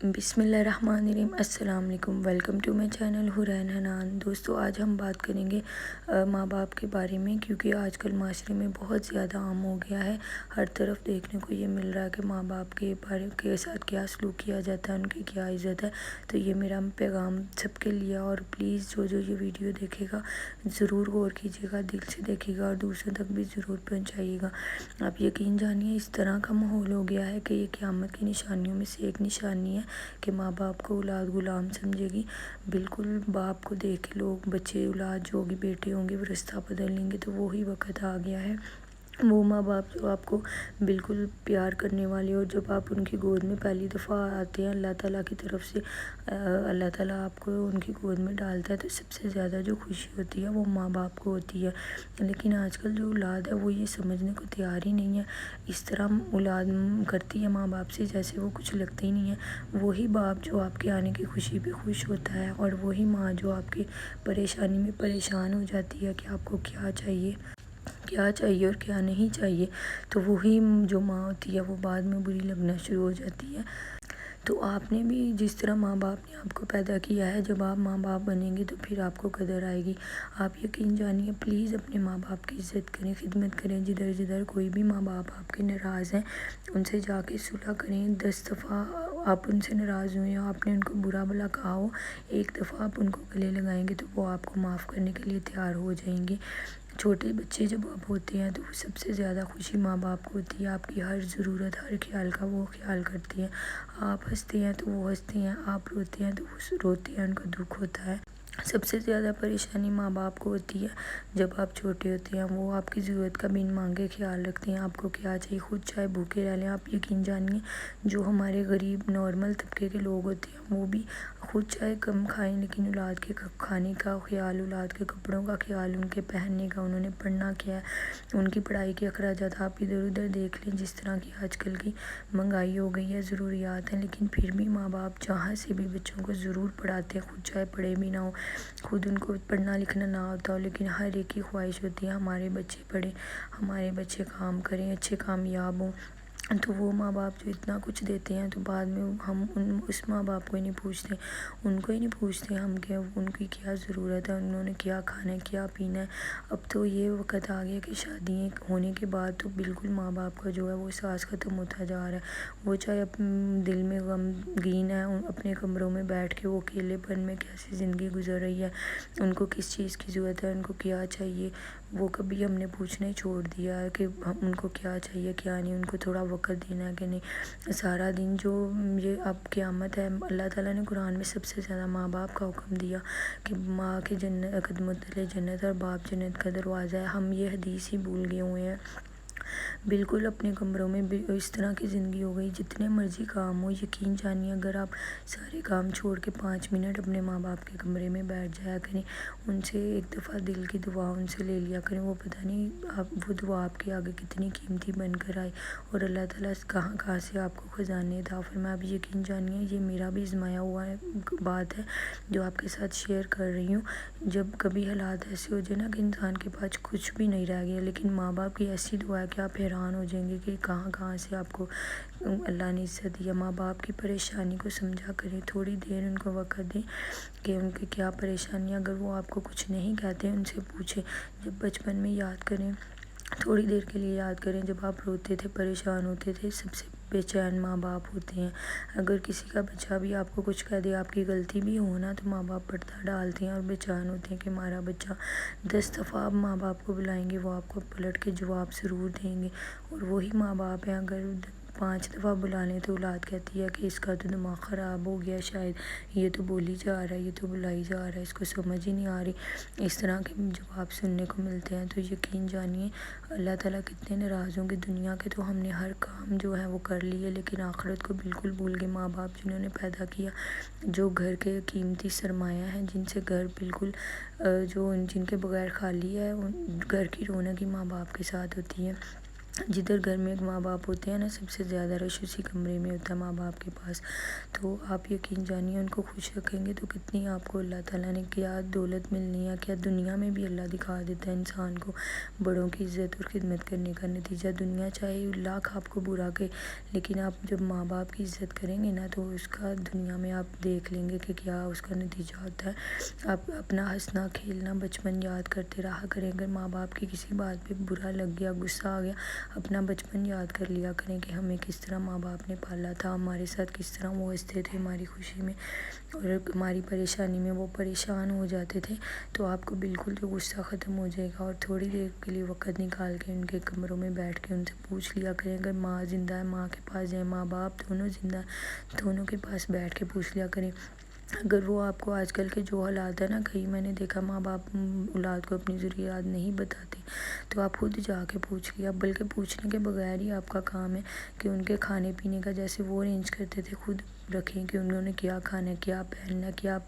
بسم اللہ الرحمن الرحیم۔ السلام علیکم، welcome to my channel Hoorain Hanan. دوستو، آج ہم بات کریں گے ماں باپ کے بارے میں، کیونکہ آج کل معاشرے میں بہت زیادہ عام ہو گیا ہے۔ ہر طرف دیکھنے کو یہ مل رہا ہے کہ ماں باپ کے ساتھ کیا سلوک کیا جاتا ہے، ان کی کیا عزت ہے۔ تو یہ میرا پیغام سب کے لیے، اور پلیز جو یہ ویڈیو دیکھے گا ضرور غور کیجیے گا، دل سے دیکھیے گا اور دوسروں تک بھی ضرور پہنچائیے گا۔ آپ یقین جانیے، اس طرح کا ماحول ہو گیا ہے کہ یہ قیامت کی نشانیوں میں سے ایک نشانی ہے کہ ماں باپ کو اولاد غلام سمجھے گی۔ بالکل باپ کو دیکھ کے لوگ، بچے، اولاد جو ہوگی، بیٹے ہوں گے، وہ رستہ بدل لیں گے۔ تو وہی وقت آ گیا ہے، وہ ماں باپ جو آپ کو بالکل پیار کرنے والے، اور جب آپ ان کی گود میں پہلی دفعہ آتے ہیں، اللہ تعالیٰ کی طرف سے اللہ تعالیٰ آپ کو ان کی گود میں ڈالتا ہے، تو سب سے زیادہ جو خوشی ہوتی ہے وہ ماں باپ کو ہوتی ہے۔ لیکن آج کل جو اولاد ہے وہ یہ سمجھنے کو تیار ہی نہیں ہے۔ اس طرح اولاد کرتی ہے ماں باپ سے جیسے وہ کچھ لگتے ہی نہیں ہے۔ وہی باپ جو آپ کے آنے کی خوشی پہ خوش ہوتا ہے، اور وہی ماں جو آپ کی پریشانی میں پریشان ہو جاتی ہے کہ آپ کو کیا چاہیے اور کیا نہیں چاہیے، تو وہی جو ماں ہوتی ہے وہ بعد میں بری لگنا شروع ہو جاتی ہے۔ تو آپ نے بھی جس طرح ماں باپ نے آپ کو پیدا کیا ہے، جب آپ ماں باپ بنیں گے تو پھر آپ کو قدر آئے گی۔ آپ یقین جانیے، پلیز اپنے ماں باپ کی عزت کریں، خدمت کریں۔ جدھر کوئی بھی ماں باپ آپ کے ناراض ہیں، ان سے جا کے صلح کریں۔ 10 دفعہ آپ ان سے ناراض ہوئے ہو، آپ نے ان کو برا بھلا کہا ہو، ایک دفعہ آپ ان کو گلے لگائیں گے تو وہ آپ کو معاف کرنے کے لیے تیار ہو جائیں گے۔ چھوٹے بچے جب آپ ہوتے ہیں تو سب سے زیادہ خوشی ماں باپ کو ہوتی ہے۔ آپ کی ہر ضرورت، ہر خیال کا وہ خیال کرتی ہیں۔ آپ ہنستے ہیں تو وہ ہنستے ہیں، آپ روتے ہیں تو وہ روتے ہیں، ان کو دکھ ہوتا ہے۔ سب سے زیادہ پریشانی ماں باپ کو ہوتی ہے جب آپ چھوٹے ہوتے ہیں۔ وہ آپ کی ضرورت کا بن مانگے خیال رکھتے ہیں، آپ کو کیا چاہیے، خود چاہے بھوکے رہ لیں۔ آپ یقین جانیے، جو ہمارے غریب نارمل طبقے کے لوگ ہوتے ہیں وہ بھی خود چاہے کم کھائیں، لیکن اولاد کے کھانے کا خیال، اولاد کے کپڑوں کا خیال، ان کے پہننے کا، انہوں نے پڑھنا کیا ہے، ان کی پڑھائی کے اخراجات آپ ادھر ادھر دیکھ لیں، جس طرح کی آج کل کی مہنگائی ہو گئی ہے، ضروریات ہیں، لیکن پھر بھی ماں باپ جہاں سے بھی بچوں کو ضرور پڑھاتے ہیں، خود چاہے پڑھے بھی نہ ہو، خود ان کو پڑھنا لکھنا نہ ہوتا ہو، لیکن ہر ایک کی خواہش ہوتی ہے ہمارے بچے پڑھیں، ہمارے بچے کام کریں، اچھے کامیاب ہوں۔ تو وہ ماں باپ جو اتنا کچھ دیتے ہیں، تو بعد میں ہم اس ماں باپ کو ہی نہیں پوچھتے، ان کو ہی نہیں پوچھتے ہم کہ ان کی کیا ضرورت ہے، انہوں نے کیا کھانا ہے، کیا پینا ہے۔ اب تو یہ وقت آ گیا کہ شادی ہونے کے بعد تو بالکل ماں باپ کا جو ہے وہ سانس ختم ہوتا جا رہا ہے۔ وہ چاہے دل میں غمگین ہے، اپنے کمروں میں بیٹھ کے وہ اکیلے پن میں کیسی زندگی گزر رہی ہے، ان کو کس چیز کی ضرورت ہے، ان کو کیا چاہیے، وہ کبھی ہم نے پوچھنا ہی چھوڑ دیا ہے کہ ان کو کیا چاہیے کیا نہیں، ان کو تھوڑا وقت دینا ہے کہ نہیں۔ سارا دن جو یہ اب قیامت ہے، اللہ تعالیٰ نے قرآن میں سب سے زیادہ ماں باپ کا حکم دیا کہ ماں کے قدموں تلے جنت اور باپ جنت کا دروازہ ہے۔ ہم یہ حدیث ہی بھول گئے ہوئے ہیں، بالکل اپنے کمروں میں اس طرح کی زندگی ہو گئی، جتنے مرضی کام ہو۔ یقین جانیے، اگر آپ سارے کام چھوڑ کے 5 منٹ اپنے ماں باپ کے کمرے میں بیٹھ جایا کریں، ان سے ایک دفعہ دل کی دعا ان سے لے لیا کریں، وہ پتہ نہیں وہ دعا آپ کے آگے کتنی قیمتی بن کر آئے، اور اللہ تعالیٰ کہاں سے آپ کو خزانے عطا فرمائے۔ آپ یقین جانیے، یہ میرا بھی آزمایا ہوا بات ہے جو آپ کے ساتھ شیئر کر رہی ہوں۔ جب کبھی حالات ایسے ہو جائے نا کہ انسان کے پاس کچھ بھی نہیں رہ گیا، لیکن ماں باپ کی ایسی دعا ہے کہ آپ حیران ہو جائیں گے کہ کہاں سے آپ کو اللہ نے عزت دیا۔ ماں باپ کی پریشانی کو سمجھا کریں، تھوڑی دیر ان کو وقت دیں کہ ان کی کیا پریشانی ہے۔ اگر وہ آپ کو کچھ نہیں کہتے، ان سے پوچھیں۔ جب بچپن میں یاد کریں، تھوڑی دیر کے لیے یاد کریں، جب آپ روتے تھے، پریشان ہوتے تھے، سب سے بے چین ماں باپ ہوتے ہیں۔ اگر کسی کا بچہ بھی آپ کو کچھ کہہ دے، آپ کی غلطی بھی ہو نا، تو ماں باپ پردہ ڈالتے ہیں اور بے چین ہوتے ہیں کہ ہمارا بچہ 10 دفعہ آپ ماں باپ کو بلائیں گے، وہ آپ کو پلٹ کے جواب ضرور دیں گے۔ اور وہی ماں باپ ہیں، اگر 5 دفعہ بلا لیں تو اولاد کہتی ہے کہ اس کا تو دماغ خراب ہو گیا، شاید یہ تو بولی جا رہا ہے، یہ تو بلائی جا رہا ہے، اس کو سمجھ ہی نہیں آ رہی۔ اس طرح کے جواب سننے کو ملتے ہیں۔ تو یقین جانیے، اللہ تعالیٰ کتنے ناراض ہوں گے دنیا کے، تو ہم نے ہر کام جو ہے وہ کر لیے، لیکن آخرت کو بالکل بھول گئے۔ ماں باپ جنہوں نے پیدا کیا، جو گھر کے قیمتی سرمایہ ہیں، جن سے گھر بالکل جن کے بغیر خالی ہے، گھر کی رونق ہی ماں باپ کے ساتھ ہوتی ہے۔ جدھر گھر میں ماں باپ ہوتے ہیں نا، سب سے زیادہ رش اسی کمرے میں ہوتا ہے ماں باپ کے پاس۔ تو آپ یقین جانیے ان کو خوش رکھیں گے تو کتنی آپ کو اللہ تعالیٰ نے کیا دولت ملنی ہے، کیا دنیا میں بھی اللہ دکھا دیتا ہے انسان کو۔ بڑوں کی عزت اور خدمت کرنے کا نتیجہ دنیا چاہے لاکھ آپ کو برا کہ، لیکن آپ جب ماں باپ کی عزت کریں گے نا تو اس کا دنیا میں آپ دیکھ لیں گے کہ کیا اس کا نتیجہ ہوتا ہے۔ آپ اپنا ہنسنا کھیلنا بچپن یاد کرتے رہا کریں۔ اگر ماں باپ کی کسی بات پہ برا لگ گیا، غصہ آ گیا، اپنا بچپن یاد کر لیا کریں کہ ہمیں کس طرح ماں باپ نے پالا تھا، ہمارے ساتھ کس طرح وہ ہنستے تھے ہماری خوشی میں اور ہماری پریشانی میں وہ پریشان ہو جاتے تھے، تو آپ کو بالکل جو غصہ ختم ہو جائے گا۔ اور تھوڑی دیر کے لیے وقت نکال کے ان کے کمروں میں بیٹھ کے ان سے پوچھ لیا کریں، اگر ماں زندہ ہے ماں کے پاس جائیں، ماں باپ دونوں زندہ ہیں دونوں کے پاس بیٹھ کے پوچھ لیا کریں۔ اگر وہ آپ کو آج کل کے جو حالات ہیں نا، کہیں میں نے دیکھا ماں باپ اولاد کو اپنی ضروریات نہیں بتاتے، تو آپ خود جا کے پوچھ لیا، بلکہ پوچھنے کے بغیر ہی آپ کا کام ہے کہ ان کے کھانے پینے کا جیسے وہ ارینج کرتے تھے خود رکھیں کہ انہوں نے کیا کھانا ہے، کیا پہننا ہے، کیا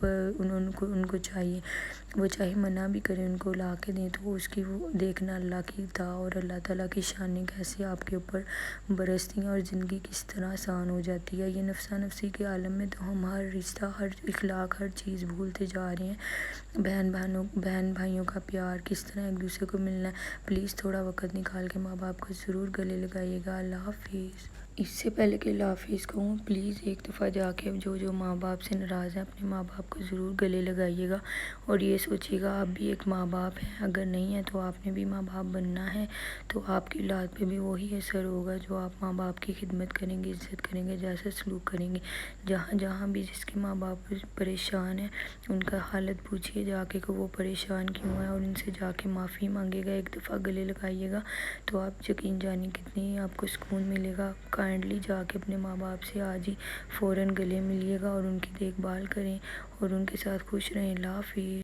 ان کو چاہیے، وہ چاہے منع بھی کریں ان کو لا کے دیں تو اس کی وہ دیکھنا اللہ کی عطا اور اللہ تعالیٰ کی شانیں کیسے آپ کے اوپر برستی ہیں اور زندگی کس طرح آسان ہو جاتی ہے۔ یہ نفسا نفسی کے عالم میں تو ہم ہر رشتہ، ہر اخلاق، ہر چیز بھولتے جا رہے ہیں۔ بہن بھائیوں کا پیار، کس طرح ایک دوسرے کو ملنا ہے۔ پلیز تھوڑا وقت نکال کے ماں باپ کو ضرور گلے لگائیے گا۔ اللہ حافظ۔ اس سے پہلے کہ اللہ حافظ کہوں، پلیز ایک دفعہ جا کے جو ماں باپ سے ناراض ہیں اپنے ماں باپ کو ضرور گلے لگائیے گا اور یہ سوچیے گا آپ بھی ایک ماں باپ ہیں، اگر نہیں ہے تو آپ نے بھی ماں باپ بننا ہے، تو آپ کی اولاد پہ بھی وہی اثر ہوگا جو آپ ماں باپ کی خدمت کریں گے، عزت کریں گے، جیسا سلوک کریں گے۔ جہاں بھی جس کے ماں باپ پریشان ہیں ان کا حالت پوچھیے جا کے کہ وہ پریشان کیوں ہیں اور ان سے جا کے معافی مانگے گا، ایک دفعہ گلے لگائیے گا تو آپ یقین جانیں کتنی آپ کو سکون ملے گا۔ کائنڈلی جا کے اپنے ماں باپ سے آج ہی فوراً گلے ملیے گا اور ان کی دیکھ بھال کریں اور ان کے ساتھ خوش رہیں۔ اللہ حافظ۔